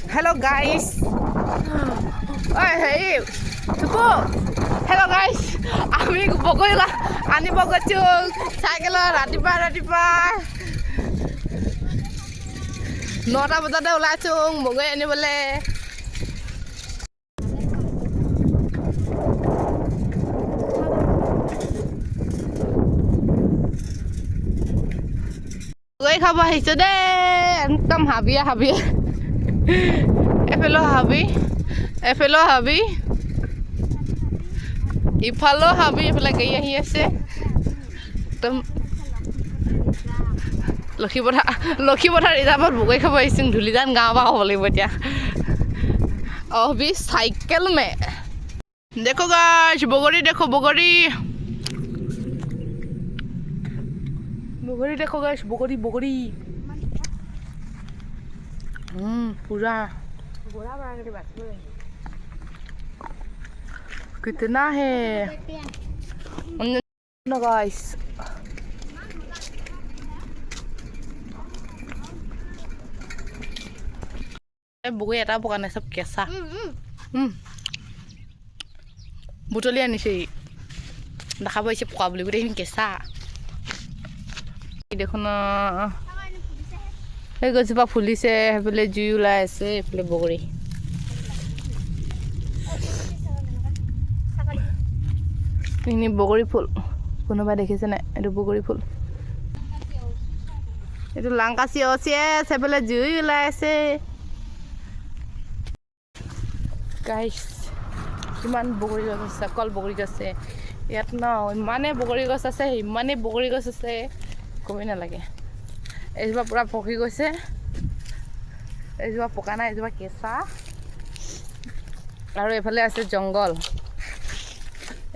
Hello guys. Hey, Supu. Hello guys. আমি বগৰীলা আনিব গৈছো চাইকেলত ৰাতিপুৱা 9টা বজাতে ওলাইছো বগৰী আনিবলৈ। বগৰী খাব আহিছো দেই একদম হাবিয়ে এফালেও হাবি ইফালেও হাবি এইফালে গাড়ী আহি আছে একদম লক্ষীপথাৰ ৰিজাৰ্ভত বগৰী খাব আহিছোঁ ধূলিজান গাঁৱৰ পৰা হ'ব লাগিব এতিয়া অভি চাইকেল মে দেখো গাইছ বগৰী দেখো বগৰী देखो गाइस बगड़ी पूरा कितना है गाइस बगड़ी এটা পকা নাই সব কেঁচা বুটলি আনিছে দেখা পাইছে পকা বুলি গোটেইখিনি কেঁচা দেখোন সেই গছজোপা ফুলিছে সেইফালে জুই ওলাই আছে এইফালে বগৰী এইখিনি বগৰী ফুল কোনোবাই দেখিছে নাই এইটো বগৰী ফুল এইটো লাংকাচি অচিয়ে সেইফালে জুই ওলাই আছে গাইছ কিমান বগৰী গছ আছে অকল বগৰী গছ আছে ইয়াত ন ইমানে বগৰী গছ আছে ইমানে বগৰী গছ আছে কবই নালাগে এইজোপা পুৰা পকি গৈছে এইজোপা পকা নাই এইজোপা কেঁচা আৰু এইফালে আছে জংঘল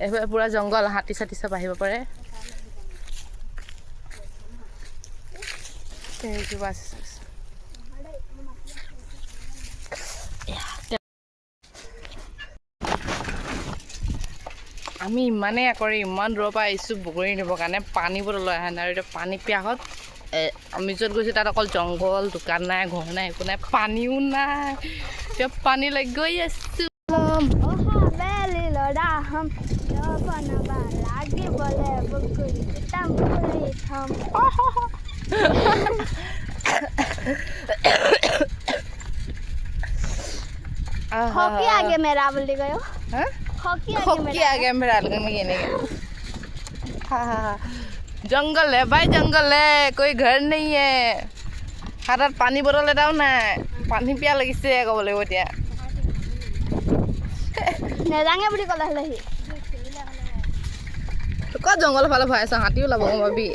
এইফালে পুৰা জংঘল হাতী চাতি চব আহিব পাৰে এইজোপা আছে আমি ইমানেই কৰি ইমান দূৰৰ পৰা আহিছোঁ বগৰী নিবৰ কাৰণে পানী বটল লৈ অহা নাই আৰু এতিয়া পানী পিয়াহত আমি য'ত গৈছোঁ তাত অকল জংঘল দোকান নাই ঘৰ নাই একো নাই পানীও নাই এতিয়া পানী লৈ গৈ আছোঁ आगे मेरा बोली गयो खोकी आगे मेरा लगन ये हाँ जंगल है भाई जंगल है कोई घर नहीं है हाथत पानी बोतल एटाও নাই पानी पिया লাগিছে ক'ব লাগিব এতিয়া নেজাঙে বুলি ক'লে হলেহি ক'ত জংগল ফালে ভৰাই আছ হাতী ওলাব ভাবি